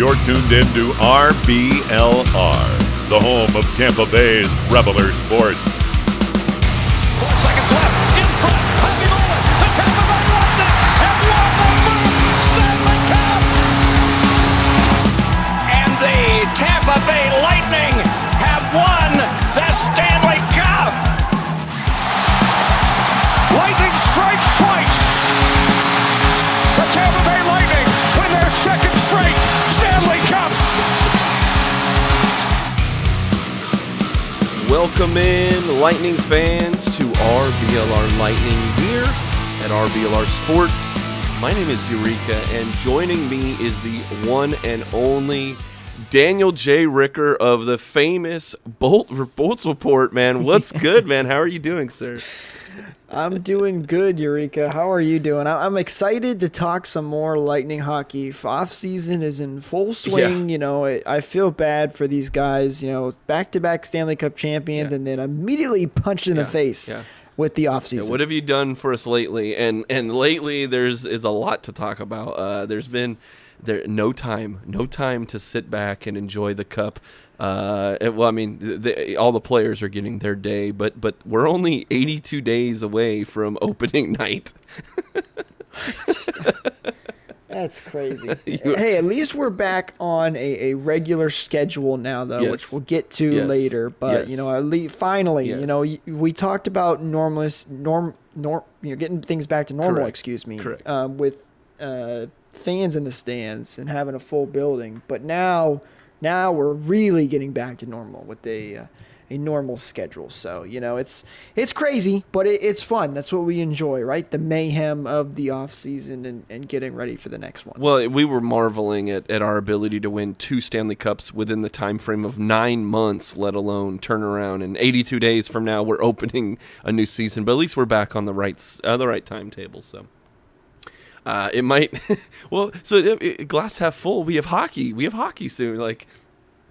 You're tuned in to RBLR, the home of Tampa Bay's RBLR Sports. 4 seconds left. In front. Happy moment. The Tampa Bay Lightning have won the first Stanley Cup. And the Tampa Bay Lightning have won the Stanley Cup. Lightning strikes twice. The Tampa Bay Lightning win their second straight Stanley Cup. Welcome in, Lightning fans, to RBLR Lightning here at RBLR Sports. My name is Eureka, and joining me is the one and only Daniel J. Ricker of the famous Bolts Report, man. What's good, man? How are you doing, sir? I'm doing good, Eureka. How are you doing? I'm excited to talk some more Lightning hockey. Off season is in full swing. Yeah. You know, I feel bad for these guys. You know, back-to-back Stanley Cup champions, and then immediately punched in the face with the off season. What have you done for us lately? And lately, is a lot to talk about. There's been no time to sit back and enjoy the cup. Well, I mean, all the players are getting their day, but we're only 82 days away from opening night. That's crazy. Hey, at least we're back on a regular schedule now, though, which we'll get to later. But you know, finally, you know, we talked about getting things back to normal. Correct. Excuse me. Correct. With fans in the stands and having a full building, but now we're really getting back to normal with a normal schedule. So, you know, it's crazy, but it's fun. That's what we enjoy, right? The mayhem of the off season and getting ready for the next one. Well, we were marveling at our ability to win 2 Stanley Cups within the time frame of 9 months, let alone turn around. And 82 days from now, we're opening a new season. But at least we're back on the right timetable. So. It might, well, so glass half full. We have hockey. We have hockey soon. Like,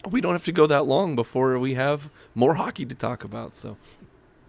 we don't have to go that long before we have more hockey to talk about. So,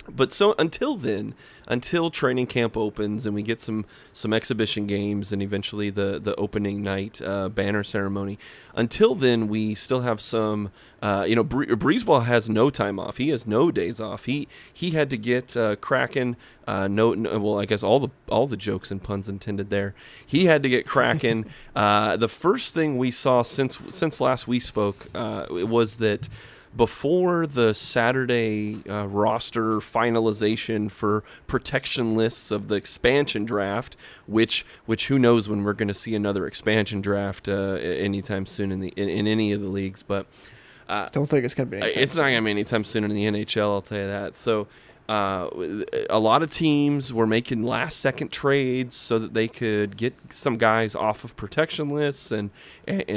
but so until then, until training camp opens and we get some exhibition games and eventually the opening night banner ceremony, until then we still have some. You know, Breezeball has no time off. He has no days off. He had to get Kraken. Well, I guess all the jokes and puns intended there. He had to get Kraken. The first thing we saw since last we spoke was that before the Saturday roster finalization for protection lists of the expansion draft, which who knows when we're going to see another expansion draft anytime soon in any of the leagues, but. Don't think it's going to be anytime It's not going to be anytime soon in the NHL, I'll tell you that. So a lot of teams were making last-second trades so that they could get some guys off of protection lists and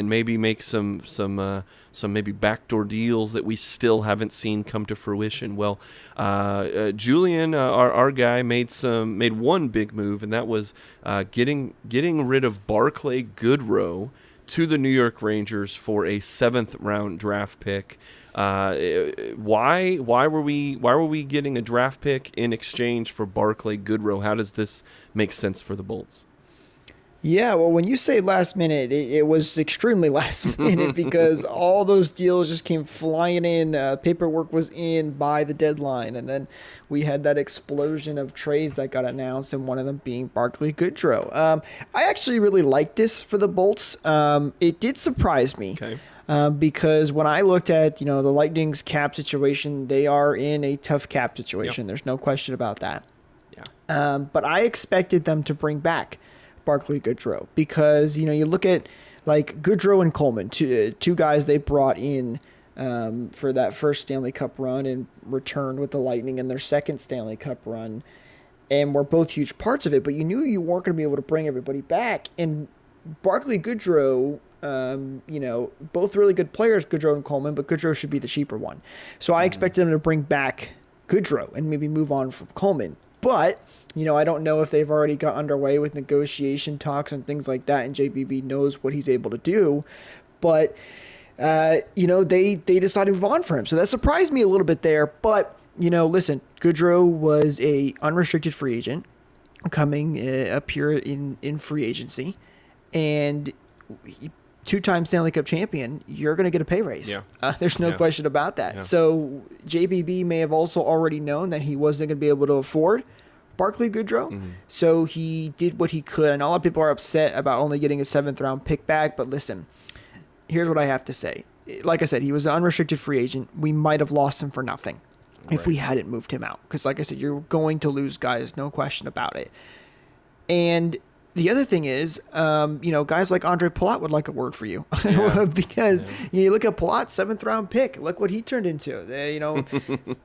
maybe make some maybe backdoor deals that we still haven't seen come to fruition. Well, Julian, our guy, made one big move, and that was getting rid of Barclay Goodrow to the New York Rangers for a 7th round draft pick. Why were we getting a draft pick in exchange for Barclay Goodrow? How does this make sense for the Bolts? Yeah, well, when you say last minute, it was extremely last minute because all those deals just came flying in. Paperwork was in by the deadline, and then we had that explosion of trades that got announced, and one of them being Barclay Goodrow. I actually really liked this for the Bolts. It did surprise me. Okay. Because when I looked at, you know, the Lightning's cap situation, they are in a tough cap situation. Yep. There's no question about that. Yeah. But I expected them to bring back Barclay Goodrow because, you know, you look at like Goodrow and Coleman, two guys they brought in for that first Stanley Cup run and returned with the Lightning in their second Stanley Cup run, and were both huge parts of it. But you knew you weren't going to be able to bring everybody back. And Barclay Goodrow, you know, both really good players, Goodrow and Coleman, but Goodrow should be the cheaper one. So I expected them to bring back Goodrow and maybe move on from Coleman. But, you know, I don't know if they've already got underway with negotiation talks and things like that, and JBB knows what he's able to do. But, you know, they decided to move on for him. So that surprised me a little bit there. But, you know, listen, Goodrow was a unrestricted free agent coming up here in free agency. And two-time Stanley Cup champion, you're going to get a pay raise. Yeah. There's no question about that. Yeah. So JBB may have also already known that he wasn't going to be able to afford Barclay Goodrow. So he did what he could. And a lot of people are upset about only getting a 7th-round pick back. But listen, here's what I have to say. Like I said, he was an unrestricted free agent. We might have lost him for nothing if we hadn't moved him out. Because like I said, you're going to lose guys, no question about it. And the other thing is, guys like Andre Palat would like a word for you because you look at Palat's 7th-round pick. Look what he turned into.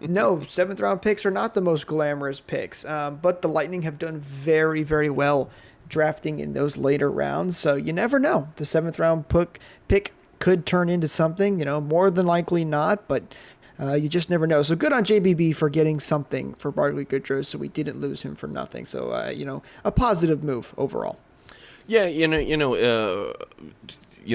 No, 7th-round picks are not the most glamorous picks, but the Lightning have done very, very well drafting in those later rounds. So you never know. The 7th-round pick could turn into something. More than likely not, but you just never know. So good on JBB for getting something for Barclay Goodrow, so we didn't lose him for nothing. So a positive move overall. Yeah,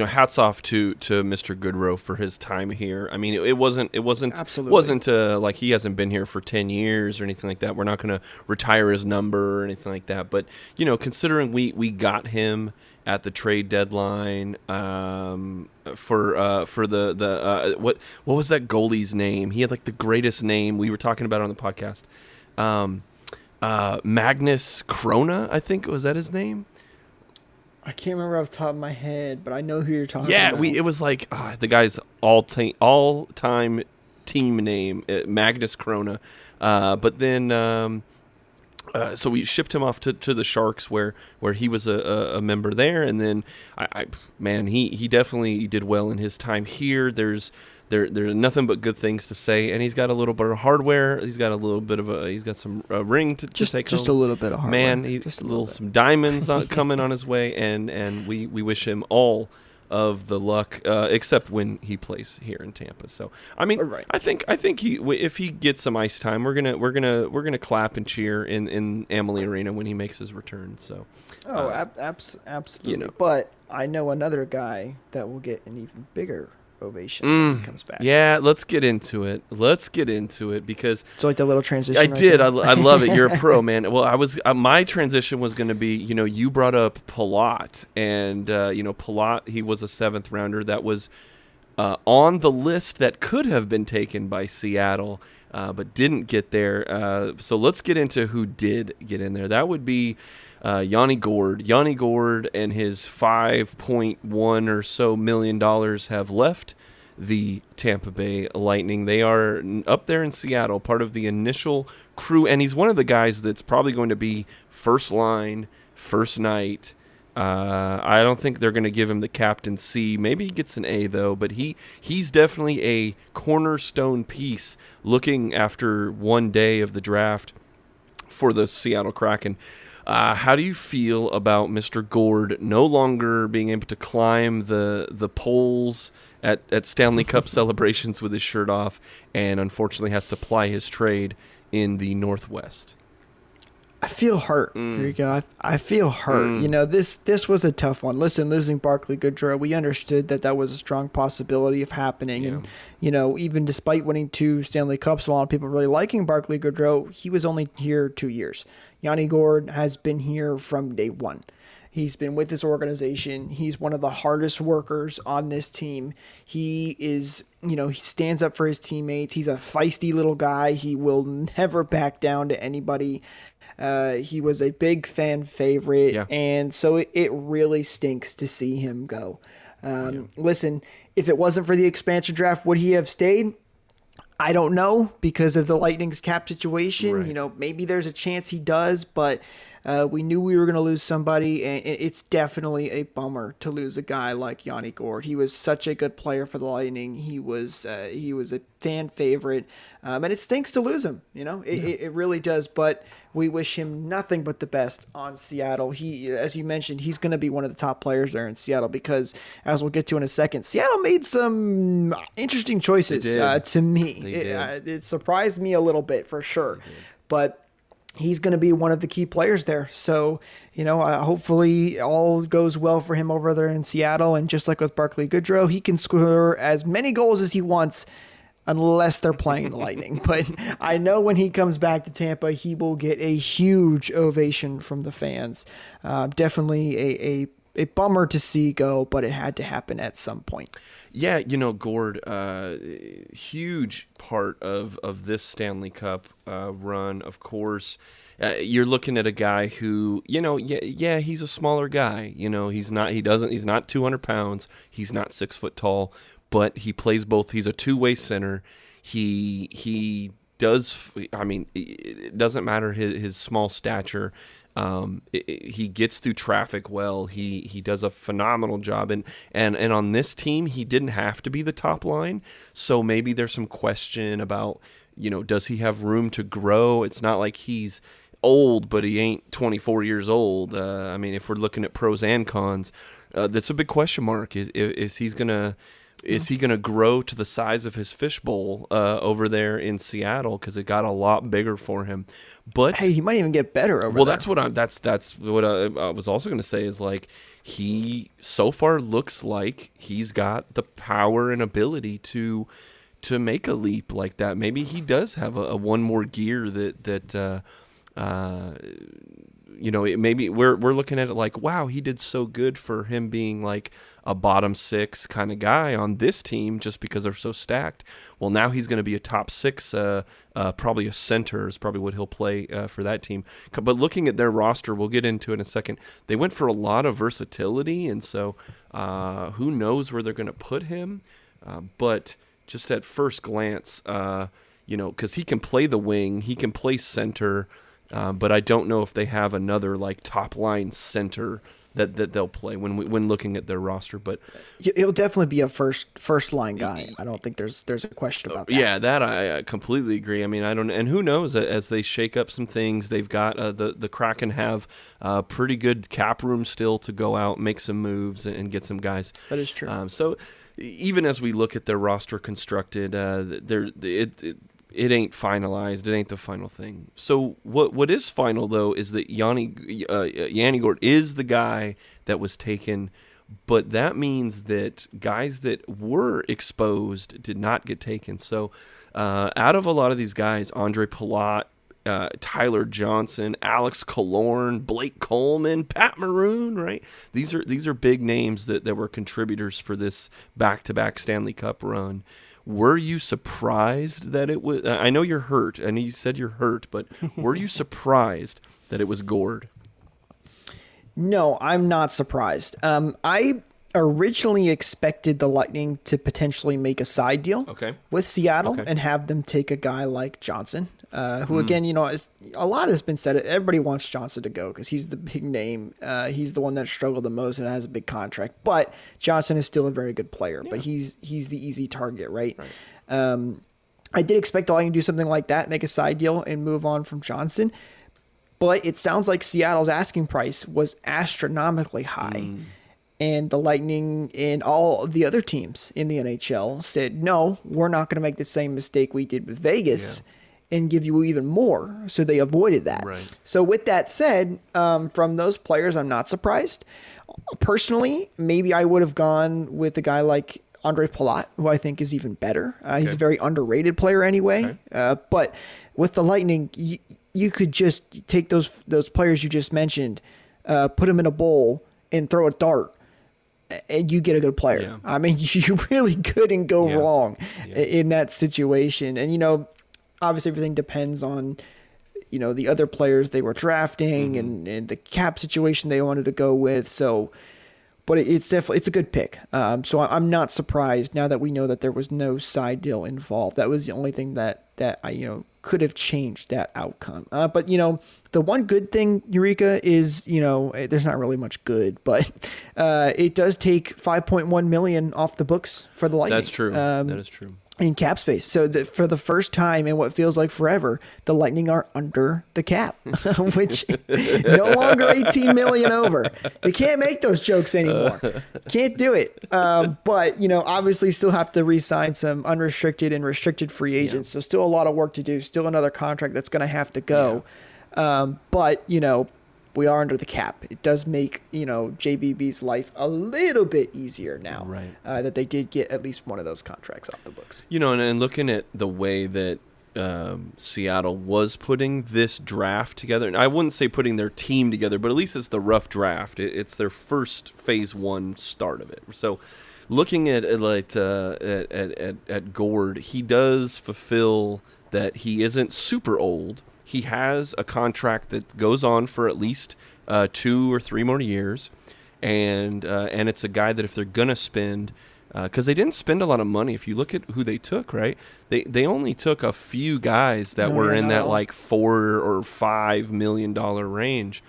hats off to Mr. Goodrow for his time here. I mean, it wasn't like he hasn't been here for 10 years or anything like that. We're not going to retire his number or anything like that. But considering we got him at the trade deadline for the what was that goalie's name? He had like the greatest name. We were talking about it on the podcast. Magnus Krona, I think, was that his name? I can't remember off the top of my head, but I know who you're talking about. Yeah, it was like the guy's all-time team name, Magnus Krona. But then, so we shipped him off to the Sharks, where he was a member there, and then he definitely did well in his time here. There's nothing but good things to say, and he's got a little bit of hardware. He's got some ring to take home. Just a little bit of hardware. Man, some diamonds some on his way, and we wish him all of the luck, except when he plays here in Tampa. So I mean, right. I think if he gets some ice time, we're gonna clap and cheer in Amalie Arena when he makes his return. So absolutely. But I know another guy that will get an even bigger ovation when he comes back. Yeah, let's get into it because it's like the little transition. I love it. You're a pro, man. Well, my transition was going to be, you brought up Palat, and Palat, he was a 7th rounder that was on the list that could have been taken by Seattle, but didn't get there. So let's get into who did get in there. That would be Yanni Gourde. Yanni Gourde and his $5.1 or so million have left the Tampa Bay Lightning. They are up there in Seattle, part of the initial crew, and he's one of the guys that's probably going to be first line, first night. I don't think they're going to give him the captain C. Maybe he gets an A, though, but he's definitely a cornerstone piece looking after one day of the draft for the Seattle Kraken. How do you feel about Mr. Gourde no longer being able to climb the poles at Stanley Cup celebrations with his shirt off, and unfortunately has to ply his trade in the Northwest? I feel hurt. Here you go. I feel hurt. This was a tough one. Listen, losing Barclay Goodrow, we understood that was a strong possibility of happening. Yeah. And, even despite winning 2 Stanley Cups, a lot of people really liking Barclay Goodrow, he was only here 2 years. Yanni Gourde has been here from day one. He's been with this organization. He's one of the hardest workers on this team. He is, he stands up for his teammates. He's a feisty little guy. He will never back down to anybody. He was a big fan favorite, and so it really stinks to see him go. Listen, if it wasn't for the expansion draft, would he have stayed? I don't know, because of the Lightning's cap situation. Right. Maybe there's a chance he does, but we knew we were going to lose somebody, and it's definitely a bummer to lose a guy like Yanni Gourde. He was such a good player for the Lightning. He was a fan favorite, and it stinks to lose him. It really does, but we wish him nothing but the best on Seattle. He, as you mentioned, he's going to be one of the top players there in Seattle because, as we'll get to in a second, Seattle made some interesting choices to me. It surprised me a little bit for sure, but he's going to be one of the key players there. So, hopefully all goes well for him over there in Seattle. And just like with Barclay Goodrow, he can score as many goals as he wants unless they're playing the Lightning. But I know when he comes back to Tampa, he will get a huge ovation from the fans. Definitely a a bummer to see go, but it had to happen at some point. Yeah, Gourde, huge part of this Stanley Cup run, of course. You're looking at a guy who, he's a smaller guy. He's not 200 pounds. He's not 6 foot tall, but he plays both. He's a two-way center. He does, it doesn't matter his small stature. He gets through traffic well. He does a phenomenal job, and on this team he didn't have to be the top line, so maybe there's some question about does he have room to grow. It's not like he's old, but he ain't 24 years old. If we're looking at pros and cons, that's a big question mark. Is he gonna grow to the size of his fishbowl over there in Seattle? Because it got a lot bigger for him. But hey, he might even get better over there. That's what I was also gonna say is like he so far looks like he's got the power and ability to make a leap like that. Maybe he does have a one more gear that maybe we're looking at it like, wow, he did so good for him being like a bottom six kind of guy on this team just because they're so stacked. Well, now he's going to be a top six, probably a center is probably what he'll play for that team. But looking at their roster, we'll get into it in a second. They went for a lot of versatility, and so who knows where they're going to put him. But just at first glance, because he can play the wing, he can play center, but I don't know if they have another like top line center that they'll play when looking at their roster. But he'll definitely be a first line guy. I don't think there's a question about that. Yeah, that I completely agree. I don't, and who knows, as they shake up some things, they've got the Kraken have pretty good cap room still to go out, make some moves, and get some guys. That is true. So even as we look at their roster constructed, it ain't finalized. It ain't the final thing. So what is final, though, is that Yanni Gourde is the guy that was taken, but that means that guys that were exposed did not get taken. So out of a lot of these guys, Andre Palat, Tyler Johnson, Alex Killorn, Blake Coleman, Pat Maroon, right? These are big names that were contributors for this back-to-back Stanley Cup run. Were you surprised that it was? I know you're hurt. I know you said you're hurt, but were you surprised that it was Gourde? No, I'm not surprised. I originally expected the Lightning to potentially make a side deal with Seattle and have them take a guy like Johnson, who again, a lot has been said. Everybody wants Johnson to go because he's the big name. He's the one that struggled the most and has a big contract. But Johnson is still a very good player. Yeah. But he's the easy target, right? I did expect the Lightning to do something like that, make a side deal and move on from Johnson. But it sounds like Seattle's asking price was astronomically high. And the Lightning and all the other teams in the NHL said, no, we're not going to make the same mistake we did with Vegas and give you even more. So they avoided that. Right. So with that said, from those players, I'm not surprised. Personally, maybe I would have gone with a guy like Andre Palat, who I think is even better. He's a very underrated player anyway. But with the Lightning, you could just take those players you just mentioned, put them in a bowl and throw a dart, and you get a good player. Yeah. You really couldn't go wrong in that situation. And, obviously everything depends on, the other players they were drafting and the cap situation they wanted to go with. So, but it's definitely, it's a good pick. So I'm not surprised now that we know that there was no side deal involved. That was the only thing that I, could have changed that outcome. But, the one good thing, Eureka, is, there's not really much good, but it does take $5.1 million off the books for the Lightning. That's true. That is true. In cap space. So that for the first time in what feels like forever, the Lightning are under the cap, which no longer 18 million over. You can't make those jokes anymore. Can't do it. But, obviously still have to re-sign some unrestricted and restricted free agents. So still a lot of work to do. Still another contract that's going to have to go. But, we are under the cap. It does make, JBB's life a little bit easier now. Right. That they did get at least one of those contracts off the books. And looking at the way that Seattle was putting this draft together, and I wouldn't say putting their team together, but at least it's the rough draft. It's their first phase 1 start of it. So, looking at Gourde, he does fulfill that. He isn't super old. He has a contract that goes on for at least 2 or 3 more years, and it's a guy that if they're gonna spend. Because they didn't spend a lot of money. If you look at who they took, right, they only took a few guys that were in that like $4 or $5 million range.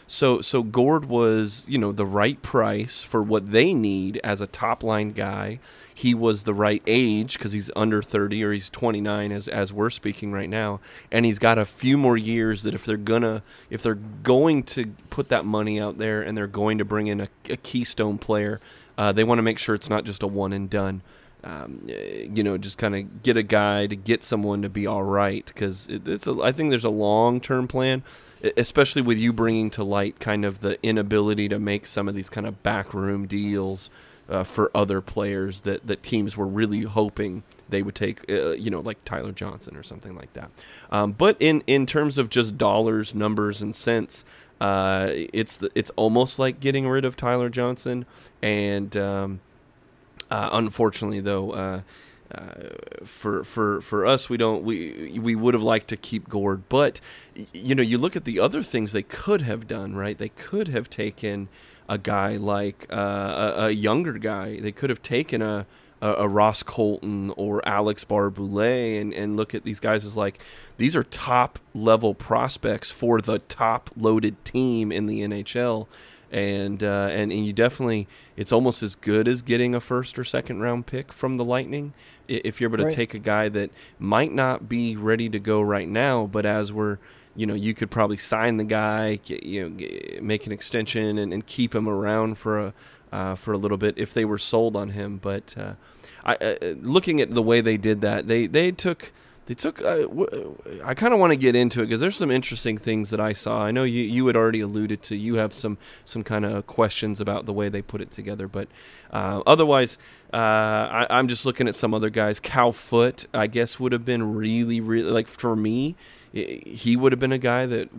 So Gourde was, the right price for what they need as a top line guy. He was the right age because he's under 30 or he's 29 as we're speaking right now, and he's got a few more years that if they're going to put that money out there and they're going to bring in a keystone player. They want to make sure it's not just a one and done. Just kind of get a guy to get someone to be all right, because I think there's a long-term plan, especially with you bringing to light kind of the inability to make some of these kind of backroom deals for other players that teams were really hoping they would take, like Tyler Johnson or something like that. But in terms of just dollars, numbers, and cents, it's almost like getting rid of Tyler Johnson, and unfortunately though, for us, we would have liked to keep Gourde, but you look at the other things they could have done, right? They could have taken a guy like a younger guy. They could have taken a Ross Colton or Alex Barboulay and look at these guys as like, these are top level prospects for the top loaded team in the NHL. And you definitely, it's almost as good as getting a first or second round pick from the Lightning if you're able to take a guy that might not be ready to go right now, but as we're, you could probably sign the guy, make an extension and keep him around for a little bit if they were sold on him. But looking at the way they did that, they took. I kind of want to get into it because there's some interesting things that I saw. I know you had already alluded to. You have some kind of questions about the way they put it together, but otherwise, I'm just looking at some other guys. Cal Foote, I guess, would have been really, really, like, for me, he would have been a guy that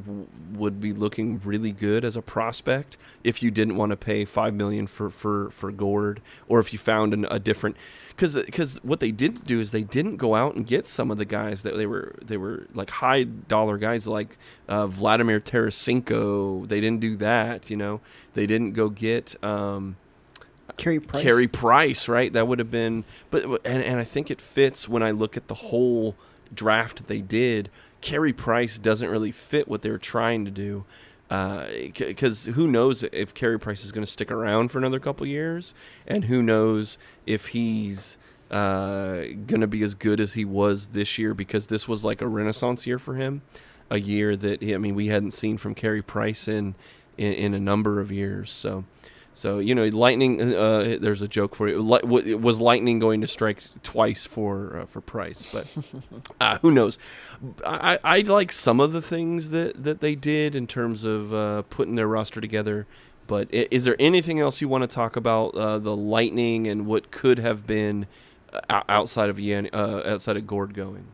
would be looking really good as a prospect if you didn't want to pay $5 million for Gourde, or if you found a different. Because what they didn't do is they didn't go out and get some of the guys that they were like high dollar guys like Vladimir Tarasenko. They didn't do that, They didn't go get Carey Price, right? That would have been, and I think it fits when I look at the whole draft they did. Carey Price doesn't really fit what they're trying to do. Because who knows if Carey Price is going to stick around for another couple years, and who knows if he's going to be as good as he was this year, because this was like a renaissance year for him, a year that we hadn't seen from Carey Price in a number of years. So Lightning. There's a joke for you. Was Lightning going to strike twice for Price? But who knows? I like some of the things that they did in terms of putting their roster together. But is there anything else you want to talk about the Lightning and what could have been outside of Gourde going?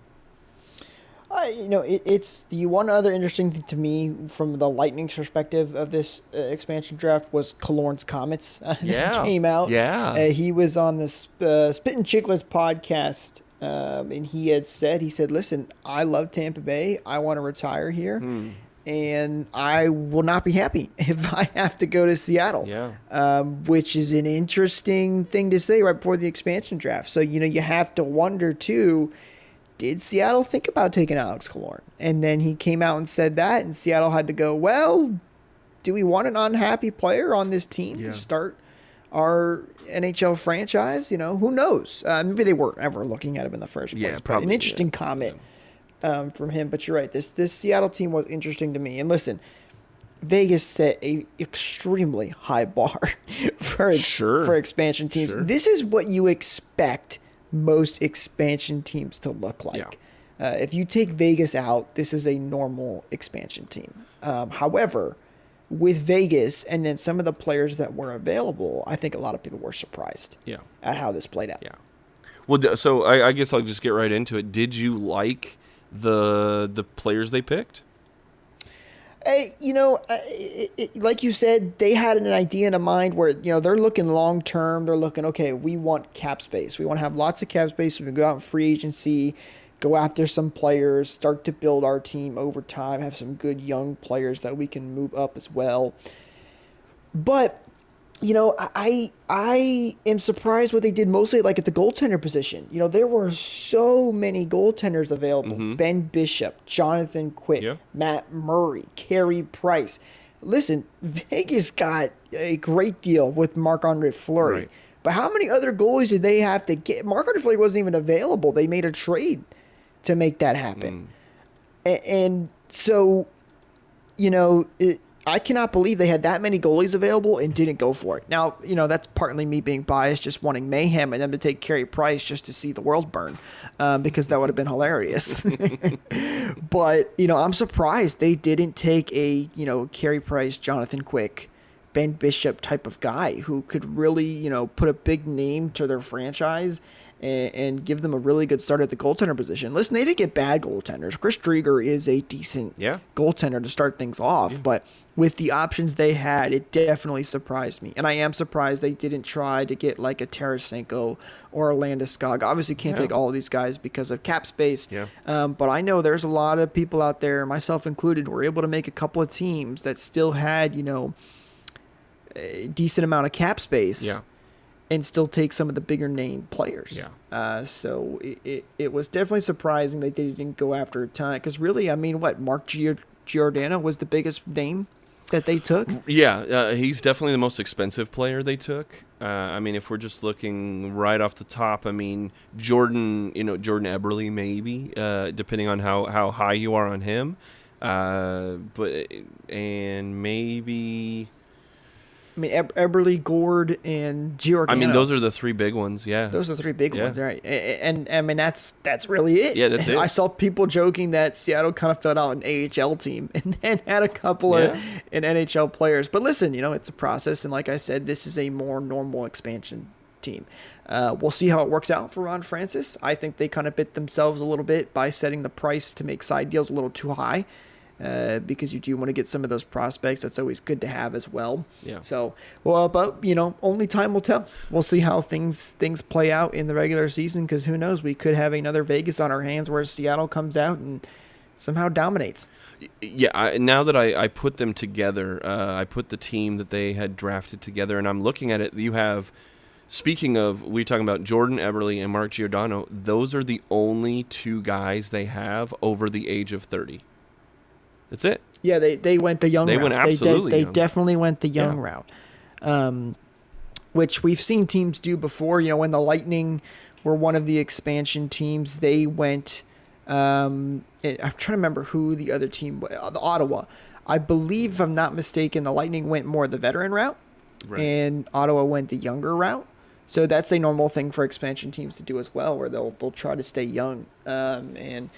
It's the one other interesting thing to me from the Lightning's perspective of this expansion draft was Killorn's comments that came out. Yeah. He was on the Spittin' Chicklets podcast, and he said, listen, I love Tampa Bay. I want to retire here, and I will not be happy if I have to go to Seattle. Yeah. Which is an interesting thing to say right before the expansion draft. So, you have to wonder, too, did Seattle think about taking Alex Killorn? And then he came out and said that, and Seattle had to go, well, do we want an unhappy player on this team to start our NHL franchise? Who knows? Maybe they weren't ever looking at him in the first place. Yeah, probably, an interesting comment from him. But you're right. This Seattle team was interesting to me. And listen, Vegas set a extremely high bar for expansion teams. Sure. This is what you expect most expansion teams to look like. Yeah. If you take Vegas out, this is a normal expansion team. However, with Vegas and then some of the players that were available, I think a lot of people were surprised at how this played out. Yeah. Well, so I guess I'll just get right into it. Did you like the players they picked. Like you said, they had an idea in mind where, they're looking long term. They're looking, okay, we want cap space. We want to have lots of cap space. We can go out in free agency, go after some players, start to build our team over time, have some good young players that we can move up as well. But, I am surprised what they did mostly like at the goaltender position. There were so many goaltenders available. Mm-hmm. Ben Bishop, Jonathan Quick, Matt Murray, Carey Price. Listen, Vegas got a great deal with Marc-Andre Fleury. Right. But how many other goalies did they have to get? Marc-Andre Fleury wasn't even available. They made a trade to make that happen. And so, I cannot believe they had that many goalies available and didn't go for it. Now, that's partly me being biased, just wanting mayhem and them to take Carey Price just to see the world burn, because that would have been hilarious. But, I'm surprised they didn't take a, Carey Price, Jonathan Quick, Ben Bishop type of guy who could really, put a big name to their franchise and give them a really good start at the goaltender position. Listen, they didn't get bad goaltenders. Chris Drieger is a decent goaltender to start things off, but with the options they had, it definitely surprised me. And I am surprised they didn't try to get like a Tarasenko or a Landeskog. Obviously can't take all of these guys because of cap space, but I know there's a lot of people out there, myself included, were able to make a couple of teams that still had, a decent amount of cap space. And still take some of the bigger name players. So it was definitely surprising that they didn't go after a ton. Because really, Mark Giordano was the biggest name that they took? He's definitely the most expensive player they took. If we're just looking right off the top, Jordan Eberle maybe, depending on how high you are on him. And maybe... Eberle, Gourde, and Giordano. Those are the three big ones, Those are the three big ones, right? And that's really it. Yeah, that's it. I saw people joking that Seattle kind of filled out an AHL team and had a couple of an NHL players. But listen, it's a process, and like I said, this is a more normal expansion team. We'll see how it works out for Ron Francis. I think they kind of bit themselves a little bit by setting the price to make side deals a little too high. Because you do want to get some of those prospects. That's always good to have as well. So, but only time will tell. We'll see how things play out in the regular season, because who knows? We could have another Vegas on our hands where Seattle comes out and somehow dominates. Now that I put them together, I put the team that they had drafted together, and I'm looking at it. You have, speaking of, we're talking about Jordan Eberle and Mark Giordano. Those are the only two guys they have over the age of 30. That's it. Yeah, they went the young route. They went absolutely They young. definitely went the young route, which we've seen teams do before. When the Lightning were one of the expansion teams, they went I'm trying to remember who the other team was. Ottawa. I believe, if I'm not mistaken, the Lightning went more the veteran route, and Ottawa went the younger route. So that's a normal thing for expansion teams to do as well, where they'll try to stay young. And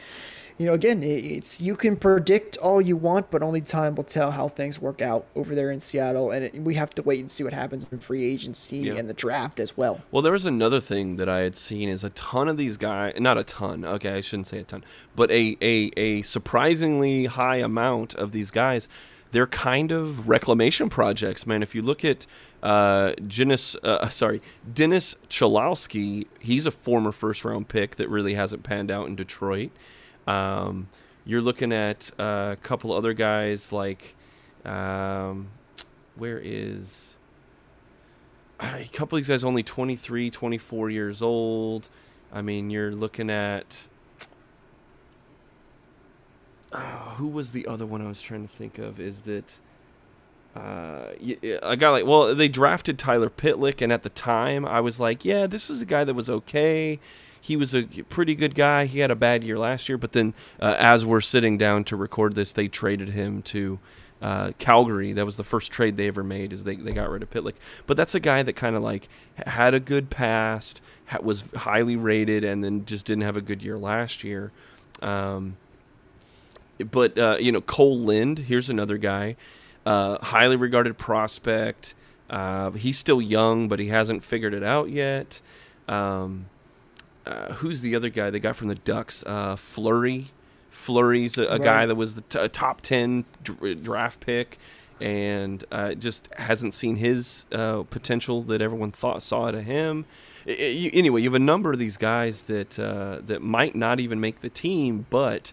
again, you can predict all you want, but only time will tell how things work out over there in Seattle, and we have to wait and see what happens in free agency and the draft as well. Well, there was another thing that I had seen is a ton of these guys, not a ton, okay, I shouldn't say a ton, but a surprisingly high amount of these guys, they're kind of reclamation projects, man. If you look at Dennis Cholowski, he's a former first-round pick that really hasn't panned out in Detroit. You're looking at a couple other guys like, where is a couple of these guys only 23, 24 years old. You're looking at, who was the other one I was trying to think of? Is that a guy like, they drafted Tyler Pitlick, and at the time I was like, yeah, this is a guy that was okay. He was a pretty good guy. He had a bad year last year, but then as we're sitting down to record this, they traded him to Calgary. That was the first trade they ever made, is they got rid of Pitlick. But that's a guy that kind of like had a good past, was highly rated, and then just didn't have a good year last year. Cole Lind, here's another guy, highly regarded prospect. He's still young, but he hasn't figured it out yet. Who's the other guy they got from the Ducks? Fleury Fleury's a Right. guy that was the top 10 draft pick, and just hasn't seen his potential that everyone saw out of him. Anyway, you have a number of these guys that might not even make the team, but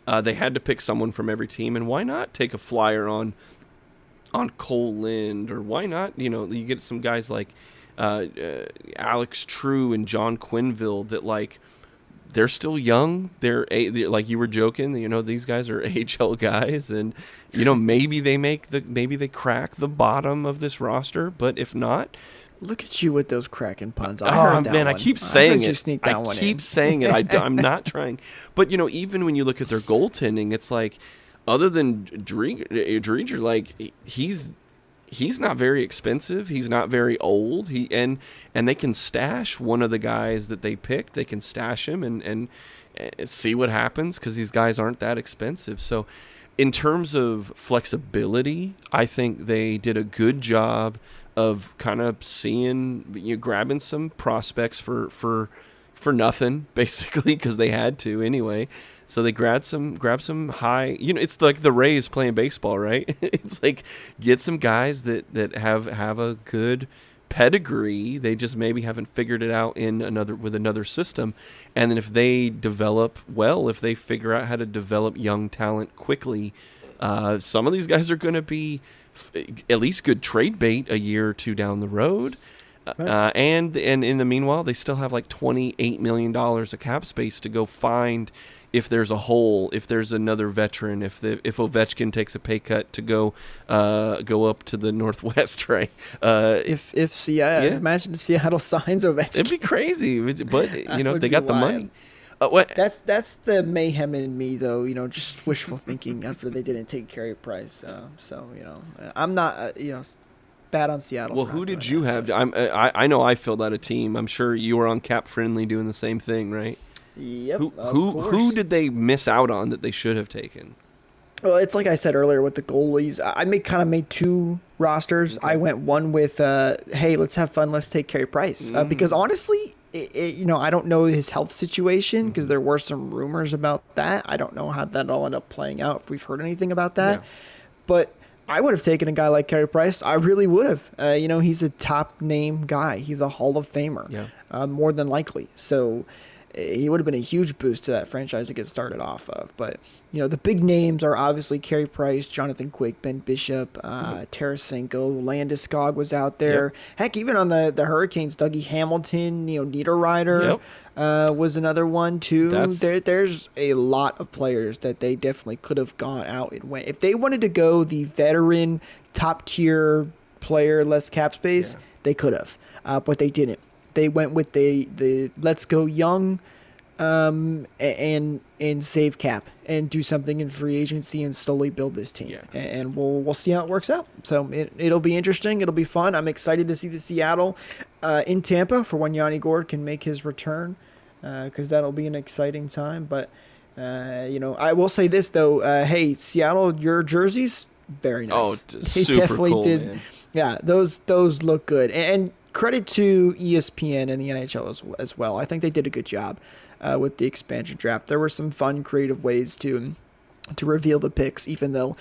they had to pick someone from every team, and why not take a flyer on Cole Lind, or why not, you get some guys like Alex True and John Quinville that, like, they're still young. They're like you were joking, these guys are AHL guys, and maybe they crack the bottom of this roster, but if not, Look at you with those Kraken puns. I heard that man, one. I keep saying it. Sneak that one in. Saying it. I'm not trying. But, even when you look at their goaltending, it's like, other than Drieger, like, he's not very expensive. He's not very old. And they can stash one of the guys that they picked. They can stash him and see what happens, because these guys aren't that expensive. So in terms of flexibility, I think they did a good job of kind of grabbing some prospects for nothing, basically, because they had to anyway. So they grab some high, it's like the Rays playing baseball, right? It's like, get some guys that have a good pedigree. They just maybe haven't figured it out with another system. And then if they develop well, if they figure out how to develop young talent quickly, some of these guys are going to be at least good trade bait a year or two down the road. Right. And in the meanwhile, they still have like $28 million of cap space to go find if there's a hole, if there's another veteran, if Ovechkin takes a pay cut to go up to the Northwest, right? If Seattle, imagine Seattle signs Ovechkin. It'd be crazy, but they got the money. What? That's the mayhem in me, though. Just wishful thinking after they didn't take Carey Price. I'm not bad on Seattle. Well, who did you have? I know I filled out a team. I'm sure you were on Cap Friendly doing the same thing, right? Yep. Who did they miss out on that they should have taken? Well, it's like I said earlier with the goalies. I made two rosters. Okay. I went one with, hey, let's have fun. Let's take Carey Price. Because honestly, I don't know his health situation, because there were some rumors about that. I don't know how that all ended up playing out, if we've heard anything about that. Yeah. But I would have taken a guy like Carey Price. I really would have. He's a top name guy. He's a Hall of Famer, more than likely. So he would have been a huge boost to that franchise to get started off of. But, the big names are obviously Carey Price, Jonathan Quick, Ben Bishop, Tarasenko, Landeskog was out there. Yep. Heck, even on the Hurricanes, Dougie Hamilton, Niederreiter was another one, too. There's a lot of players that they definitely could have gone out and went. If they wanted to go the veteran, top-tier player, less cap space, they could have. But they didn't. They went with the let's go young, and save cap and do something in free agency and slowly build this team. Yeah. And we'll see how it works out. So it'll be interesting. It'll be fun. I'm excited to see the Seattle in Tampa for when Yanni Gourde can make his return, because that'll be an exciting time. But I will say this though. Hey, Seattle, your jerseys very nice. Oh, super definitely cool, did. Man. Yeah, those look good. And credit to ESPN and the NHL as well. I think they did a good job with the expansion draft. There were some fun, creative ways to reveal the picks, even though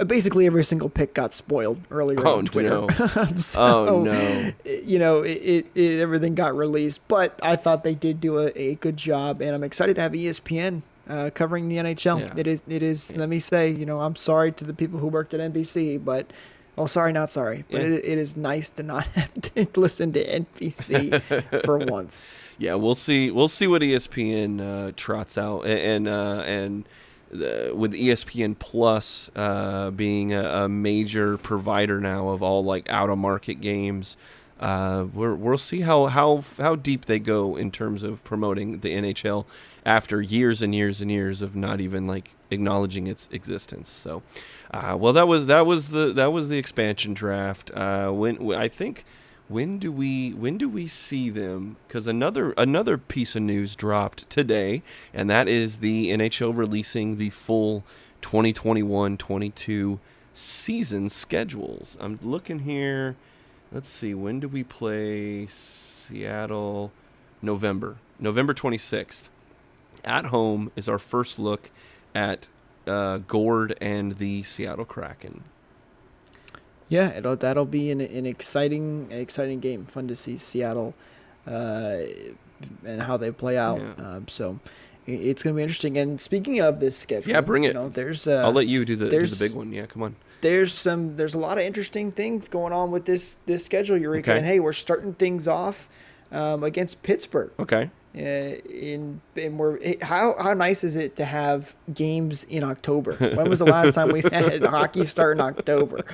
basically every single pick got spoiled earlier on Twitter. No. So, everything got released. But I thought they did do a good job, and I'm excited to have ESPN covering the NHL. Yeah. It is. Yeah. Let me say, I'm sorry to the people who worked at NBC, but. Well, sorry, not sorry, but it is nice to not have to listen to NBC for once. Yeah, we'll see. We'll see what ESPN trots out, and with ESPN Plus being a major provider now of all like out of market games, we'll see how deep they go in terms of promoting the NHL after years and years and years of not even like acknowledging its existence. So. Well, that was the expansion draft. When do we see them? Because another piece of news dropped today, and that is the NHL releasing the full 2021-22 season schedules. I'm looking here. Let's see. When do we play Seattle? November 26th. At home is our first look at Gourde and the Seattle Kraken. Yeah, that'll be an exciting game. Fun to see Seattle and how they play out. Yeah. So it's going to be interesting. And speaking of this schedule, yeah, bring it. There's I'll let you do the big one. Yeah, come on. There's a lot of interesting things going on with this schedule, Eureka. Okay. And hey, we're starting things off against Pittsburgh. Okay. How nice is it to have games in October? When was the last time we had hockey start in October?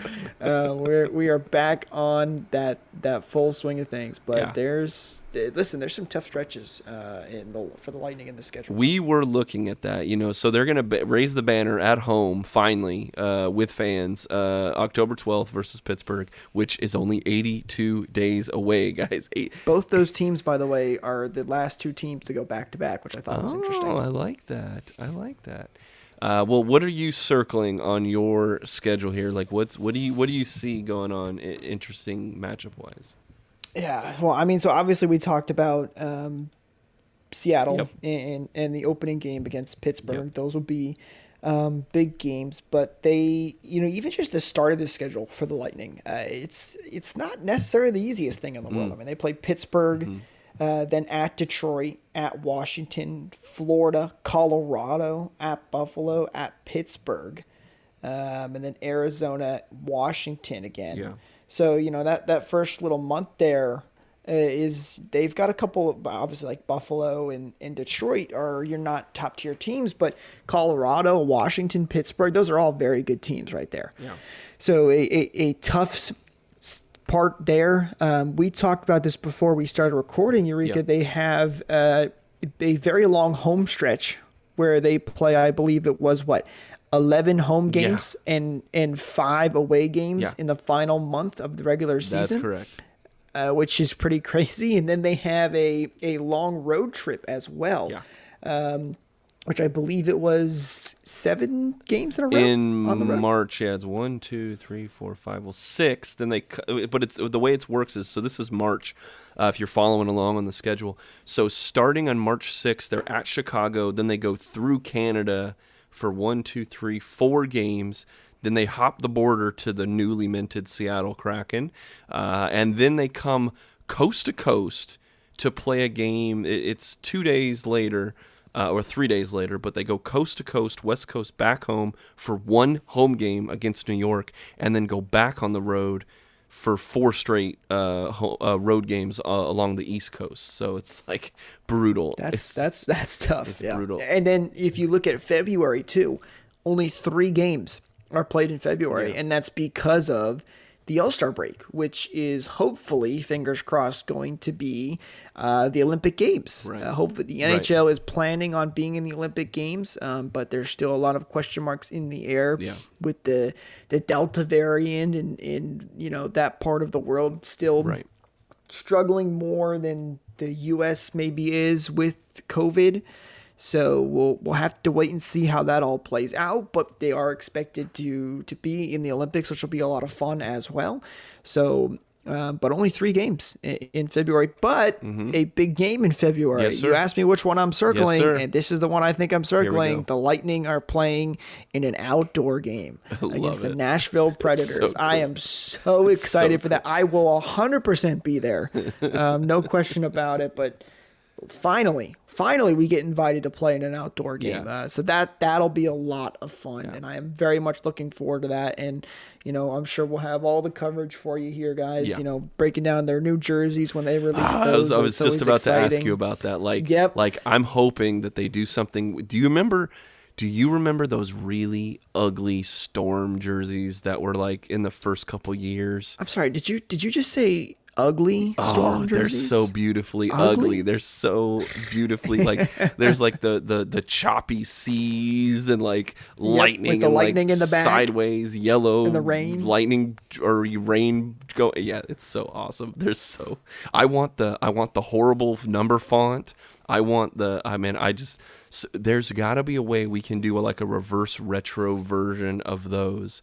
We are back on that full swing of things. But there's some tough stretches for the Lightning in the schedule. We were looking at that, so they're going to raise the banner at home finally with fans October 12th versus Pittsburgh, which is only 82 days away, guys. Both those teams, by the way, are the last two teams to go back to back, which I thought was interesting. Oh, I like that. Well, what are you circling on your schedule here? Like, what do you see going on, interesting matchup wise? Yeah, well, I mean, so obviously we talked about Seattle and the opening game against Pittsburgh. Yep. Those will be big games, but they, even just the start of the schedule for the Lightning, it's not necessarily the easiest thing in the world. I mean, they play Pittsburgh. Then at Detroit, at Washington, Florida, Colorado, at Buffalo, at Pittsburgh, and then Arizona, Washington again. Yeah. So, that first little month there they've got a couple of, obviously, like Buffalo and Detroit are you're not top tier teams, but Colorado, Washington, Pittsburgh, those are all very good teams right there. Yeah. So a tough part there. We talked about this before we started recording, Eureka. Yeah. They have a very long home stretch where they play, I believe it was 11 home games and 5 away games in the final month of the regular season. That's correct. Which is pretty crazy. And then they have a long road trip as well. Yeah. Which I believe it was 7 games in a row on the road. March. Yeah, it's 1, 2, 3, 4, 5. Well, 6. Then but it's the way it works is so. This is March. If you're following along on the schedule, so starting on March 6th, they're at Chicago. Then they go through Canada for 1, 2, 3, 4 games. Then they hop the border to the newly minted Seattle Kraken, and then they come coast to coast to play a game. It's 2 days later. Or 3 days later, but they go coast to coast, West Coast, back home for 1 home game against New York, and then go back on the road for 4 straight road games along the East Coast. So it's like brutal. That's tough. It's brutal. And then if you look at February too, only 3 games are played in February, and that's because of the All-Star break, which is hopefully, fingers crossed, going to be the Olympic Games. Right. Hopefully, the NHL is planning on being in the Olympic Games, but there's still a lot of question marks in the air with the Delta variant and that part of the world still struggling more than the U.S. maybe is with COVID. So we'll have to wait and see how that all plays out, but they are expected to be in the Olympics, which will be a lot of fun as well. So, but only 3 games in February, but a big game in February. Yes, sir. You asked me which one I'm circling, Yes, sir. and this is the one I think I'm circling. The Lightning are playing in an outdoor game against the Nashville Predators. So cool. I am so excited for that. I will 100% be there. No question about it, but finally we get invited to play in an outdoor game. So that'll be a lot of fun, and I am very much looking forward to that. And I'm sure we'll have all the coverage for you here, guys. Breaking down their new jerseys when they release those. I was just about to ask you about that. Like I'm hoping that they do something. Do you remember those really ugly Storm jerseys that were like in the first couple years? I'm sorry, did you just say ugly Storm jerseys? They're so beautifully ugly. They're so beautifully there's like the choppy seas and like lightning with the and lightning like in the back, sideways yellow and the rain, lightning or rain go. Yeah, it's so awesome. I want the horrible number font. There's got to be a way we can do a reverse retro version of those.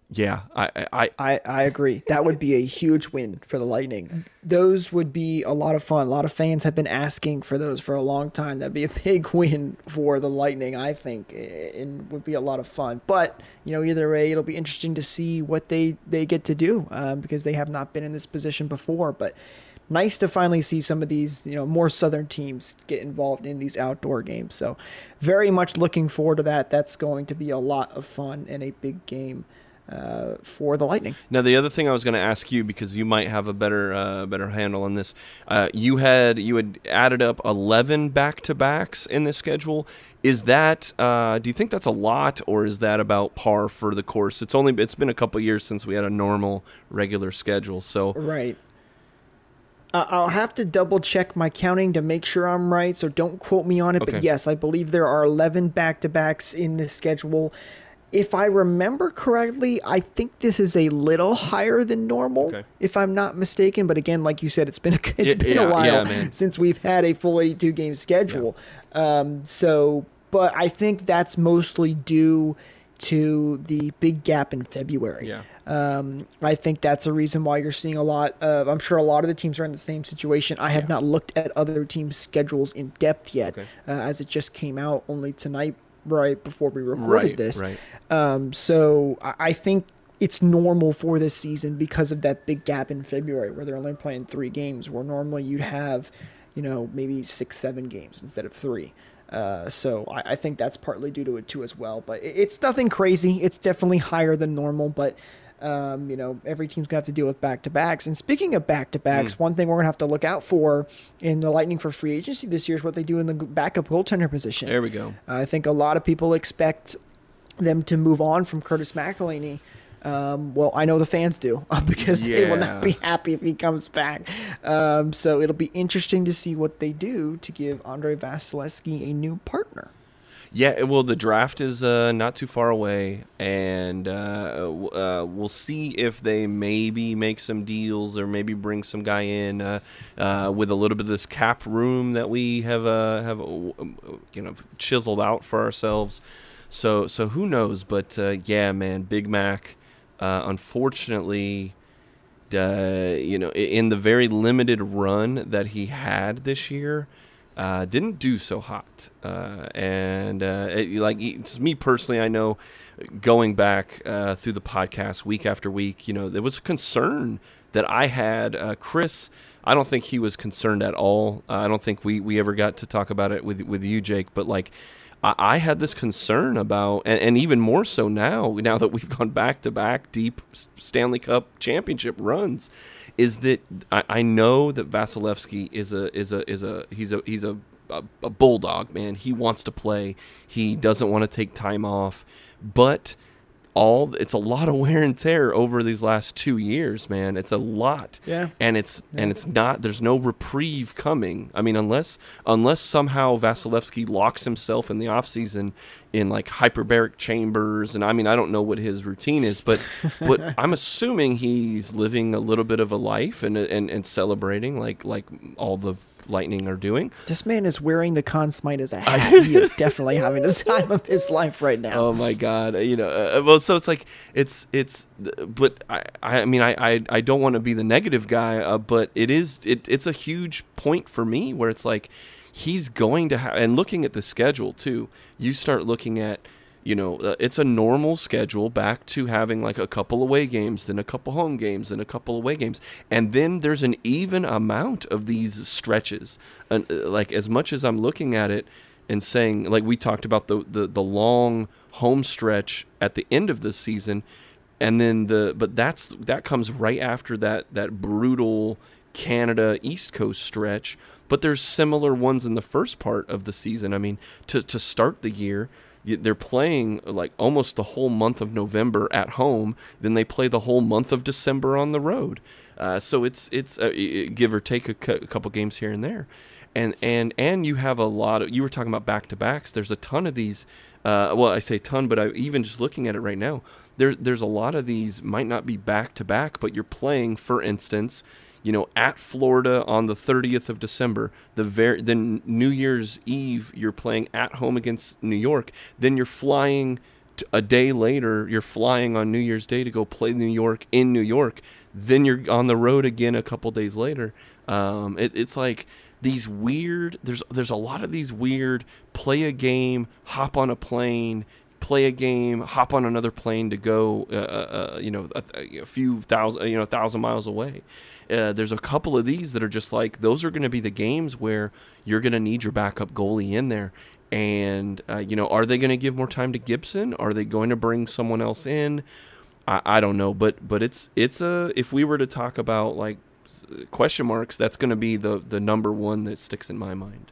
Yeah, I agree. That would be a huge win for the Lightning. Those would be a lot of fun. A lot of fans have been asking for those for a long time. That'd be a big win for the Lightning, I think, and would be a lot of fun. But, either way, it'll be interesting to see what they get to do because they have not been in this position before. But nice to finally see some of these, more Southern teams get involved in these outdoor games. So very much looking forward to that. That's going to be a lot of fun and a big game for the Lightning. Now, the other thing I was going to ask you, because you might have a better handle on this, you had added up 11 back-to-backs in this schedule. Is that do you think that's a lot, or is that about par for the course? It's been a couple years since we had a normal regular schedule, so right. I'll have to double check my counting to make sure I'm right, so don't quote me on it. Okay. But yes, I believe there are 11 back-to-backs in this schedule. If I remember correctly, I think this is a little higher than normal, if I'm not mistaken. But again, like you said, it's been a while since we've had a full 82-game schedule. Yeah. But I think that's mostly due to the big gap in February. Yeah. I think that's a reason why you're seeing a lot of, I'm sure a lot of the teams are in the same situation. I have not looked at other teams' schedules in depth yet, as it just came out only tonight, right before we recorded this. Right. So I think it's normal for this season because of that big gap in February where they're only playing 3 games, where normally you'd have, maybe 6-7 games instead of 3. So I think that's partly due to it too as well. But it's nothing crazy. It's definitely higher than normal, but every team's gonna have to deal with back-to-backs. And speaking of back-to-backs, one thing we're gonna have to look out for in the Lightning for free agency this year is what they do in the backup goaltender position. There we go. I think a lot of people expect them to move on from Curtis McElhinney. Well, I know the fans do because they will not be happy if he comes back. So it'll be interesting to see what they do to give Andrei Vasilevskiy a new partner. Yeah, well, the draft is not too far away, and we'll see if they maybe make some deals or maybe bring some guy in with a little bit of this cap room that we have chiseled out for ourselves. So who knows? But yeah, man, Big Mac, unfortunately, in the very limited run that he had this year, didn't do so hot. It's me personally, I know going back through the podcast week after week, there was a concern that I had. Chris, I don't think he was concerned at all. I don't think we ever got to talk about it with you, Jake, but I had this concern about, and even more so now that we've gone back-to-back deep Stanley Cup championship runs, is that I know that Vasilevskiy he's a bulldog, man. He wants to play. He doesn't want to take time off, but it's a lot of wear and tear over these last 2 years, man. It's a lot. Yeah. And it's not, there's no reprieve coming. I mean, unless somehow Vasilevskiy locks himself in the offseason in hyperbaric chambers, and I mean, I don't know what his routine is, but I'm assuming he's living a little bit of a life and celebrating like all the Lightning are doing. This man is wearing the Conn Smythe as a hat. He is definitely having the time of his life right now. Oh my God! Well, so it's but I mean, I don't want to be the negative guy, but it's a huge point for me where it's he's going to have, and looking at the schedule too, you start looking at, it's a normal schedule back to having a couple away games, then a couple home games, then a couple away games. And then there's an even amount of these stretches. And as much as I'm looking at it and saying, we talked about the long home stretch at the end of the season, and then that comes right after that brutal Canada East Coast stretch. But there's similar ones in the first part of the season. I mean, to start the year, they're playing almost the whole month of November at home. Then they play the whole month of December on the road. So it's give or take a couple games here and there. And you have a lot of, you were talking about back-to-backs. There's a ton of these. Well, I say ton, but even just looking at it right now, there's a lot of these might not be back-to-back, but you're playing, for instance, at Florida on the 30th of December, then New Year's Eve, you're playing at home against New York. Then you're flying a day later, you're flying on New Year's Day to go play New York in New York. Then you're on the road again a couple days later. It's like these weird. There's a lot of these weird play a game, hop on a plane, play a game, hop on another plane to go. A few thousand, 1,000 miles away. There's a couple of these that are just like those are going to be the games where you're going to need your backup goalie in there. And, are they going to give more time to Gibson? Are they going to bring someone else in? I don't know. But if we were to talk about like question marks, that's going to be the number one that sticks in my mind.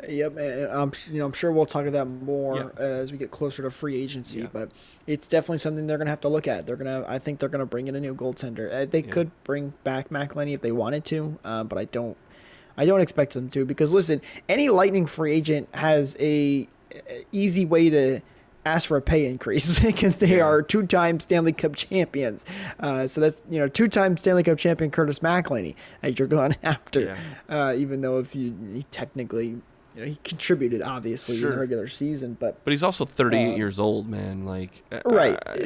Yep, I'm sure we'll talk about that more as we get closer to free agency, but it's definitely something they're going to have to look at. I think they're going to bring in a new goaltender. They could bring back McElhinney if they wanted to, but I don't expect them to, because listen, any Lightning free agent has a easy way to ask for a pay increase because they are 2-time Stanley Cup champions. So that's 2-time Stanley Cup champion Curtis McElhinney that you're going after, even though he technically. He contributed, obviously, in the regular season. But he's also 38 years old, man. Right.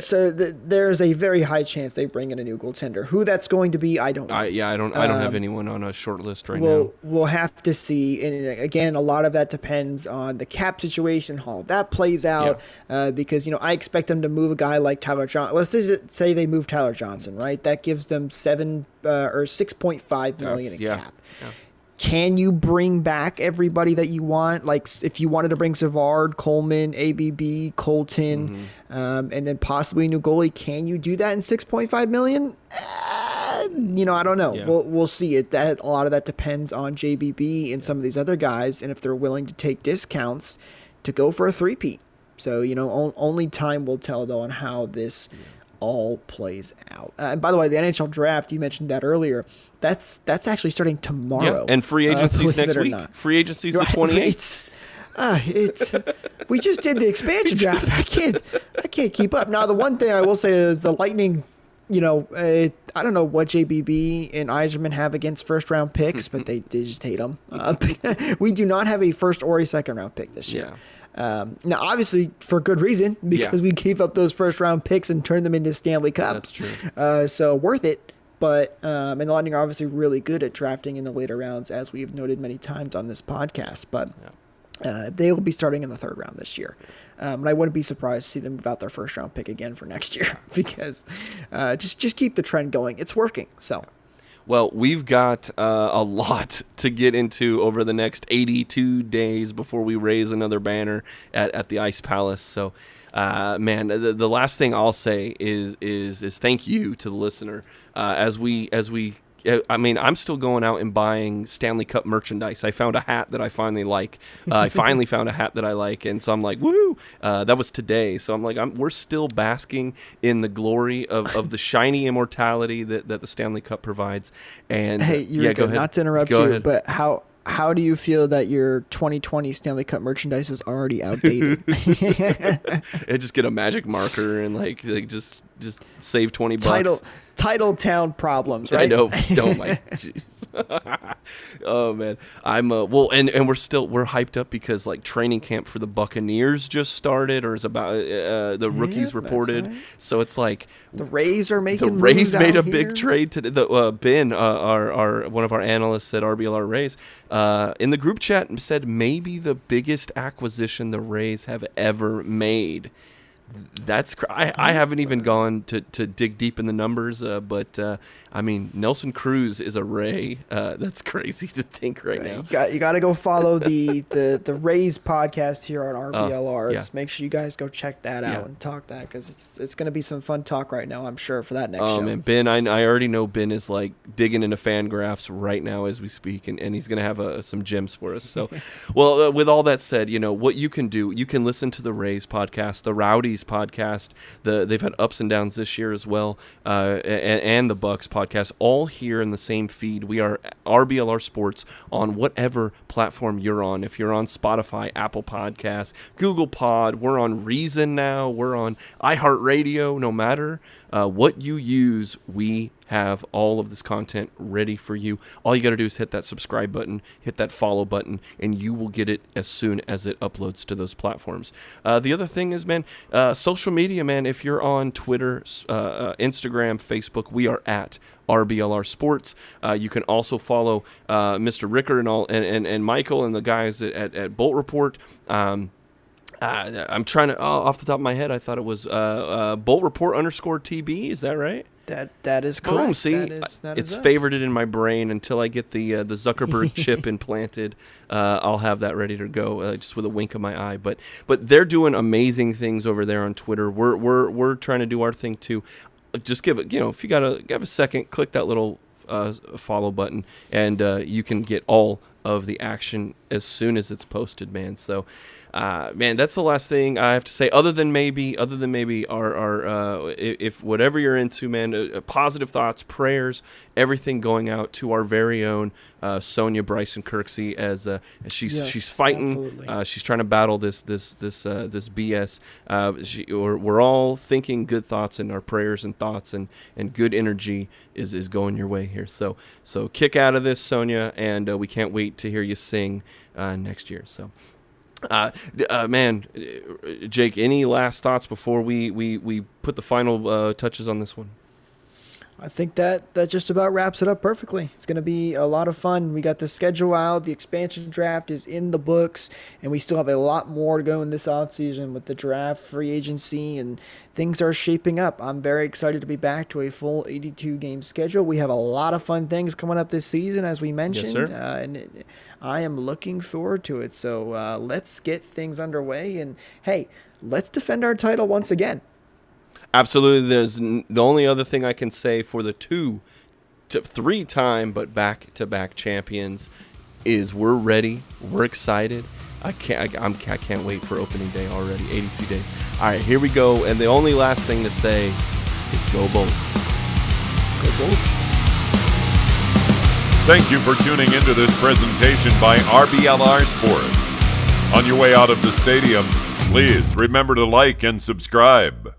So there's a very high chance they bring in a new goaltender. Who that's going to be, I don't know. I don't have anyone on a short list now. We'll have to see. And, again, a lot of that depends on the cap situation, how that plays out. Because, I expect them to move a guy like Tyler Johnson. Let's just say they move Tyler Johnson, right? That gives them $6.5 million in cap. Yeah. Can you bring back everybody that you want? Like if you wanted to bring Savard, Coleman, ABB, Colton, and then possibly a new goalie, can you do that in $6.5 million? I don't know. Yeah. We'll see it. A lot of that depends on JBB and some of these other guys, and if they're willing to take discounts to go for a three-peat. So only time will tell though on how this all plays out. And by the way, the NHL draft, you mentioned that earlier, that's actually starting tomorrow. Yeah, and free agency's next week. Free agency's the 28th. We just did the expansion draft. I can't keep up. Now, the one thing I will say is the Lightning, I don't know what JBB and Yzerman have against first-round picks, but they just hate them. We do not have a first or a second-round pick this year. Now, obviously, for good reason, because we gave up those first-round picks and turned them into Stanley Cups. That's true. So worth it. But and the Lightning are obviously really good at drafting in the later rounds, as we've noted many times on this podcast. But they will be starting in the third round this year. And I wouldn't be surprised to see them move out their first-round pick again for next year because just keep the trend going. It's working. So. Well, we've got a lot to get into over the next 82 days before we raise another banner at the Ice Palace. So, man, the last thing I'll say is thank you to the listener as we. I'm still going out and buying Stanley Cup merchandise. I found a hat that I finally like. I finally found a hat that I like, and so I'm like, woo! That was today. So I'm like, we're still basking in the glory of the shiny immortality that the Stanley Cup provides. And hey, go ahead. Not to interrupt you, but how do you feel that your 2020 Stanley Cup merchandise is already outdated? I just get a magic marker and like just save $20. Title town problems, right? I know. Oh my jeez. Oh man. I'm and we're hyped up because like training camp for the Buccaneers just started or is about the rookies reported. Right. So it's like the Rays are making the Rays made a big trade today. Ben, our one of our analysts at RBLR Rays, in the group chat said maybe the biggest acquisition the Rays have ever made. That's I haven't even gone to dig deep in the numbers, but I mean Nelson Cruz is a Ray. That's crazy to think right now. You got to go follow the Rays podcast here on RBLR. Just make sure you guys go check that out and talk that because it's going to be some fun talk right now. I'm sure for that next show. Man, Ben, I already know Ben is like digging into fan graphs right now as we speak, and he's going to have some gems for us. So, well, with all that said, what you can do, you can listen to the Rays podcast, the Rowdies podcast. They've had ups and downs this year as well, and the Bucks podcast, all here in the same feed. We are RBLR Sports on whatever platform you're on. If you're on Spotify, Apple Podcasts, Google Pod, we're on Reason now. We're on iHeartRadio. No matter what you use, we have all of this content ready for you. All you got to do is hit that subscribe button, hit that follow button, and you will get it as soon as it uploads to those platforms. The other thing is, man, social media, man. If you're on Twitter, Instagram, Facebook, we are at RBLR Sports. You can also follow Mr. Ricker and Michael and the guys at Bolt Report. I'm trying to, off the top of my head, I thought it was Bolt Report _TB. Is that right? That is correct. Boom, see, that it's is us. favorited in my brain until I get the Zuckerberg chip implanted. I'll have that ready to go, just with a wink of my eye. But they're doing amazing things over there on Twitter. We're trying to do our thing too. Just give it, if you got a second, click that little follow button, and you can get all of the action as soon as it's posted, man. So, man, that's the last thing I have to say. Other than maybe our if whatever you're into, man, positive thoughts, prayers, everything going out to our very own Sonia Bryson Kirksey as she's fighting. She's trying to battle this BS. We're all thinking good thoughts, and our prayers and thoughts and good energy is going your way here. So kick out of this, Sonia, and we can't wait to hear you sing next year. So. Man, Jake, any last thoughts before we put the final touches on this one? I think that just about wraps it up perfectly. It's going to be a lot of fun. We got the schedule out. The expansion draft is in the books, and we still have a lot more to go in this offseason with the draft, free agency, and things are shaping up. I'm very excited to be back to a full 82-game schedule. We have a lot of fun things coming up this season, as we mentioned. Yes, sir. And I am looking forward to it. So let's get things underway. And, hey, let's defend our title once again. Absolutely. There's the only other thing I can say for the 3-time but back-to-back champions is we're ready. We're excited. I can't wait for opening day already. 82 days. All right, here we go. And the only last thing to say is go Bolts. Go Bolts. Thank you for tuning into this presentation by RBLR Sports. On your way out of the stadium, please remember to like and subscribe.